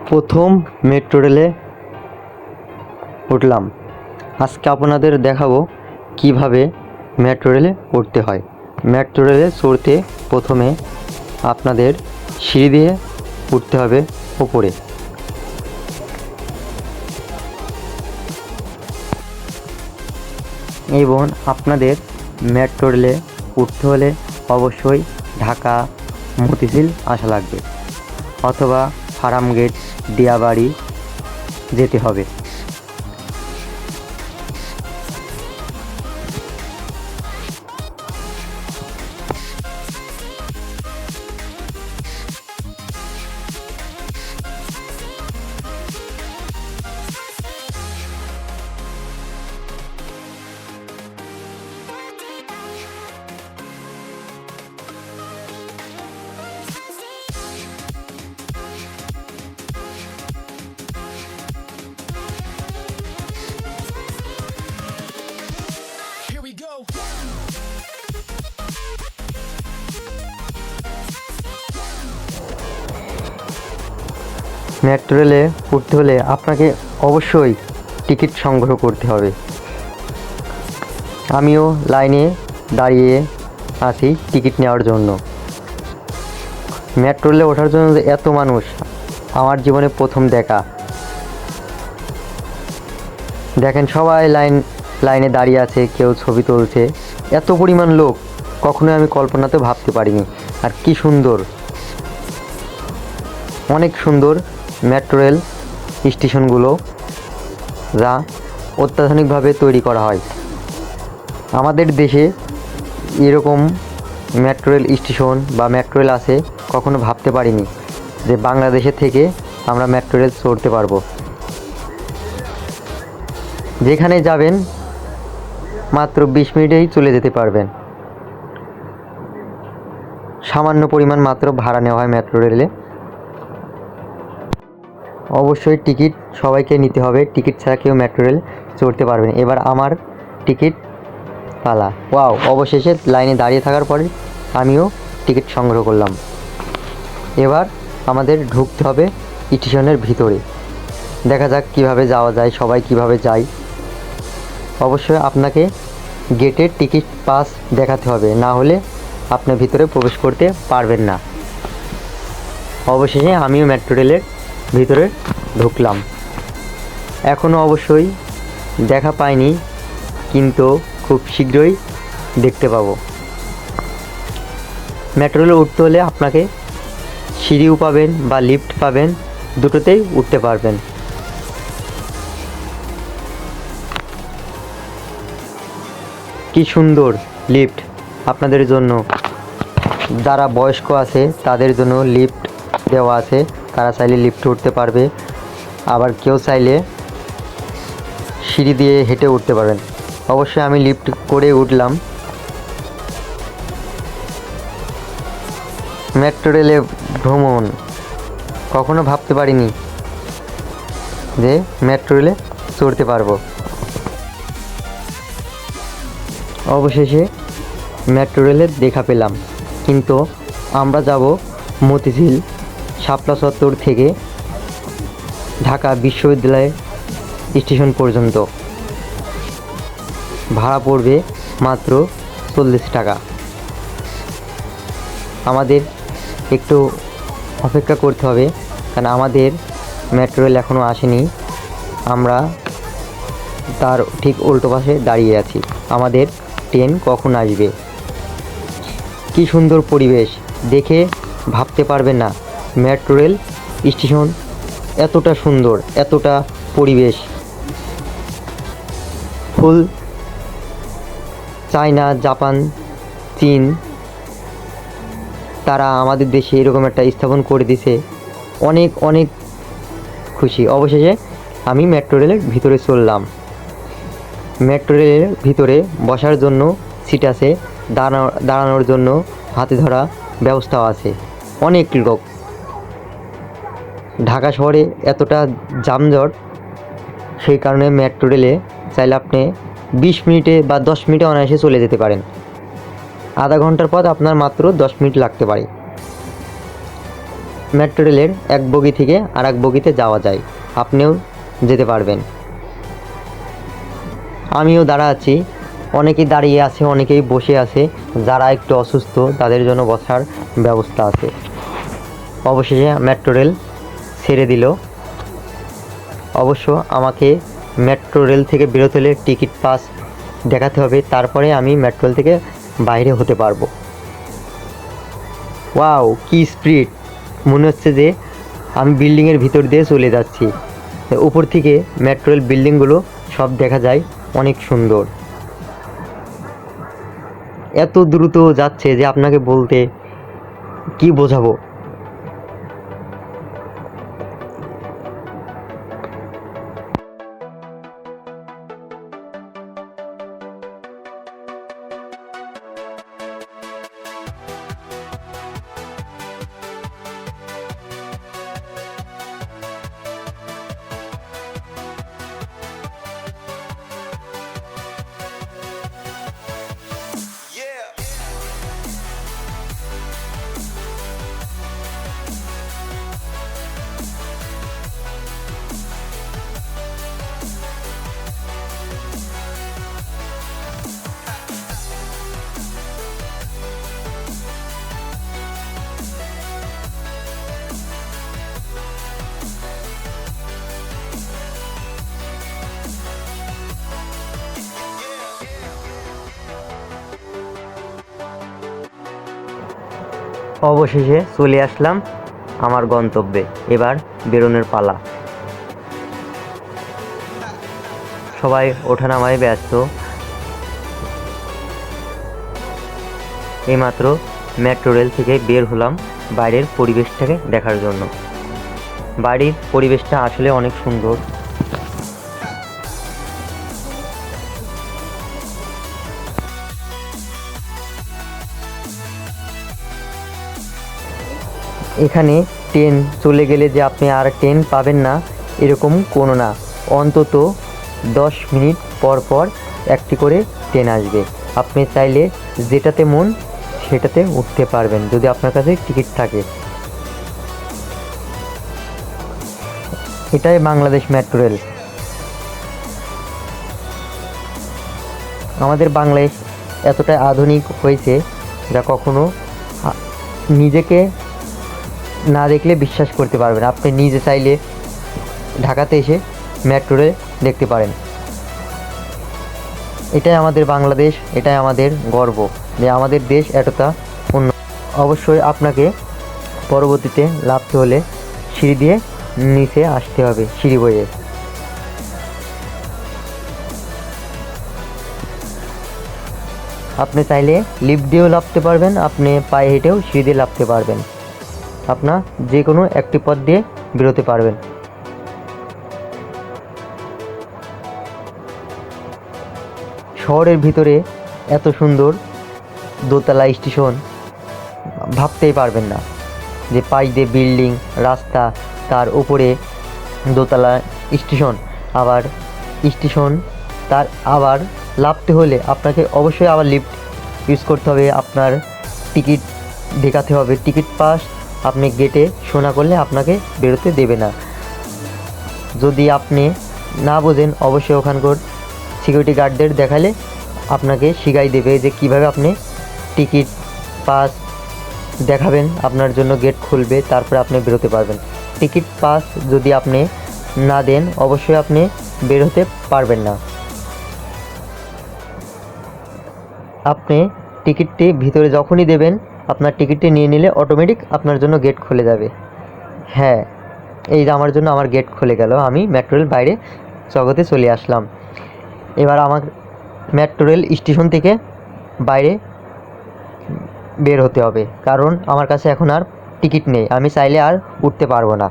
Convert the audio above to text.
প্রথম মেট্রো রেলে উঠলাম। আজকে আপনাদের দেখাবো কিভাবে মেট্রো রেলে উঠতে হয়। মেট্রো রেলে চড়তে প্রথমে আপনাদের সিঁড়ি দিয়ে উঠতে হবে উপরে। এবং আপনাদের মেট্রো রেলে উঠতে হলে অবশ্যই ঢাকা মতিঝিল আসা লাগবে, অথবা ফার্মগেট দিয়াবাড়ি যেতে হবে। Here we go. মেট্রো রেলে উঠতে হলে আপনাকে অবশ্যই টিকিট সংগ্রহ করতে হবে। আমিও লাইনে দাঁড়িয়ে আছি টিকিট নেওয়ার জন্য। মেট্রো রেলে ওঠার জন্য যে এত মানুষ, আমার জীবনে প্রথম দেখা। দেখেন সবাই লাইনে দাঁড়িয়ে আছে, কেউ ছবি তুলছে। এত পরিমাণ লোক কখনোই আমি কল্পনাতে ভাবতে পারিনি। আর কি সুন্দর, অনেক সুন্দর মেট্রো রেল স্টেশনগুলো, যা অত্যাধুনিকভাবে তৈরি করা হয়। আমাদের দেশে এরকম মেট্রো রেল স্টেশন বা মেট্রো রেল আছে কখনো ভাবতে পারিনি যে বাংলাদেশে থেকে আমরা মেট্রো রেল চড়তে পারবো। যেখানে যাবেন মাত্র 20 মিনিটেই চলে যেতে পারবেন। সামান্য পরিমাণ মাত্র ভাড়া নেওয়া হয় মেট্রো রেলে। অবশ্যই টিকিট সবাইকে নিতে হবে, টিকিট ছাড়া কেউ মেট্রো রেল চড়তে পারবেন। এবার আমার টিকিট পালা। ওয়াও, অবশেষে লাইনে দাঁড়িয়ে থাকার পরে আমিও টিকিট সংগ্রহ করলাম। এবার আমাদের ঢুকতে হবে স্টেশনের ভিতরে। দেখা যাক কিভাবে যাওয়া যায়, সবাই কিভাবে যায়। অবশ্যই আপনাকে গেটের টিকিট পাস দেখাতে হবে, না হলে আপনি ভিতরে প্রবেশ করতে পারবেন না। অবশেষে আমিও মেট্রো রেলের ভিতরে ঢুকলাম। এখনও অবশ্যই দেখা পাইনি, কিন্তু খুব শীঘ্রই দেখতে পাবো। মেট্রো রেলে উঠতে হলে আপনাকে সিঁড়িও পাবেন বা লিফট পাবেন, দুটোতেই উঠতে পারবেন। কি সুন্দর লিফট আপনাদের জন্য। যারা বয়স্ক আছে তাদের জন্য লিফট দেওয়া আছে, তারা চাইলে লিফটে উঠতে পারবে। আবার কেউ চাইলে সিঁড়ি দিয়ে হেঁটে উঠতে পারবেন। অবশ্যই আমি লিফট করে উঠলাম। মেট্রো রেলে ভ্রমণ কখনো ভাবতে পারিনি যে মেট্রো রেলে চড়তে পারবো। অবশেষে মেট্রো রেলের দেখা পেলাম, কিন্তু আমরা যাব মতিঝিল শাপলা চত্বর থেকে ঢাকা বিশ্ববিদ্যালয় স্টেশন পর্যন্ত। ভাড়া পড়বে মাত্র 40 টাকা। আমাদের একটু অপেক্ষা করতে হবে, কারণ আমাদের মেট্রো রেল এখনও আসেনি। আমরা তার ঠিক উল্টো পাশে দাঁড়িয়ে আছি, আমাদের ট্রেন কখন আসবে। কি সুন্দর পরিবেশ, দেখে ভাবতে পারবেন না মেট্রো রেল স্টেশন এতটা সুন্দর, এতটা পরিবেশ। ফুল চায়না, জাপান, চীন, তারা আমাদের দেশে এরকম একটা স্থাপন করে দিছে। অনেক অনেক খুশি। অবশেষে আমি মেট্রো রেলের ভিতরে চললাম। মেট্রো রেলের ভিতরে বসার জন্য সিট আছে, দাঁড়ানোর জন্য হাতে ধরা ব্যবস্থাও আছে। অনেক লোক। ঢাকা শহরে এতটা যানজট, সেই কারণে মেট্রো রেলে চাইলে আপনি 20 মিনিটে বা 10 মিনিটে অনায়াসে চলে যেতে পারেন। আধা ঘন্টার পথ আপনার মাত্র 10 মিনিট লাগতে পারে। মেট্রো রেলের এক বগি থেকে আর এক বগিতে যাওয়া যায়, আপনিও যেতে পারবেন। আমিও দাঁড়া আছি, অনেকেই দাঁড়িয়ে আছে, অনেকেই বসে আছে, যারা একটু অসুস্থ তাদের জন্য বসার ব্যবস্থা আছে। অবশেষে মেট্রো রেল ছেড়ে দিল। অবশ্য আমাকে মেট্রো রেল থেকে বেরোতে হলে টিকিট পাস দেখাতে হবে, তারপরে আমি মেট্রো রেল থেকে বাইরে হতে পারবো। ওয়াও, কি স্পিড! মনে হচ্ছে যে আমি বিল্ডিংয়ের ভিতর দিয়ে চলে যাচ্ছি। উপর থেকে মেট্রো রেল বিল্ডিংগুলো সব দেখা যায়, অনেক সুন্দর। এত দ্রুত যাচ্ছে যে আপনাকে বলতে কি বোঝাবো। অবশেষে চলে আসলাম আমার গন্তব্যে। এবার বেরোনোর পালা। সবাই ওঠানামায় ব্যস্ত। এইমাত্র মেট্রো রেল থেকে বের হলাম বাইরের পরিবেশটাকে দেখার জন্য। বাড়ির পরিবেশটা আসলে অনেক সুন্দর। এখানে ট্রেন চলে গেলে যে আপনি আর ট্রেন পাবেন না এরকম কোনো না, অন্তত 10 মিনিট পর পর একটি করে ট্রেন আসবে। আপনি চাইলে যেটাতে মন সেটাতে উঠতে পারবেন যদি আপনার কাছে টিকিট থাকে। এটাই বাংলাদেশ মেট্রো রেল। আমাদের বাংলাদেশ এতটাই আধুনিক হয়েছে যা কখনো নিজেকে না দেখলে বিশ্বাস করতে পারবেন। আপনি নিজে চাইলে ঢাকাতে এসে মেট্রো রেল দেখতে পারেন। এটাই আমাদের বাংলাদেশ, এটাই আমাদের গর্ব যে আমাদের দেশ এতটা উন্নত। অবশ্যই আপনাকে পরবর্তীতে লাভতে হলে সিঁড়ি দিয়ে নিচে আসতে হবে, সিঁড়ি বয়ে। আপনি চাইলে লিফট দিয়েও লাফতে পারবেন, আপনি পায়ে হেঁটেও সিঁড়ি দিয়ে লাফতে পারবেন। আপনার যে কোনো একটি পথ দিয়ে বেরোতে পারবেন। শহরের ভিতরে এত সুন্দর দোতলা স্টেশন ভাবতেই পারবেন না, যে পাশ দিয়ে বিল্ডিং, রাস্তা, তার উপরে দোতলা স্টেশন। আবার স্টেশন তার আবার লাফতে হলে আপনাকে অবশ্যই আবার লিফট ইউজ করতে হবে। আপনার টিকিট দেখাতে হবে, টিকিট পাস আপনি গেটে শো না করলে আপনাকে বেরোতে দেবে না। যদি আপনি না বোঝেন অবশ্যই ওখানকার সিকিউরিটি গার্ডদের দেখালে আপনাকে শিখাই দেবে যে কীভাবে আপনি টিকিট পাস দেখাবেন, আপনার জন্য গেট খুলবে, তারপরে আপনি বেরোতে পারবেন। টিকিট পাস যদি আপনি না দেন অবশ্যই আপনি বের হতে পারবেন না। আপনি টিকিটটি ভিতরে যখনই দেবেন আপনার টিকিটটি নিয়ে নিলে অটোমেটিক আপনার জন্য গেট খুলে যাবে। হ্যাঁ, এই যে আমার জন্য আমার গেট খুলে গেল, আমি মেট্রো রেল বাইরে জগতে চলে আসলাম। এবার আমার মেট্রো রেল স্টেশন থেকে বাইরে বের হতে হবে, কারণ আমার কাছে এখন আর টিকিট নেই, আমি চাইলে আর উঠতে পারবো না।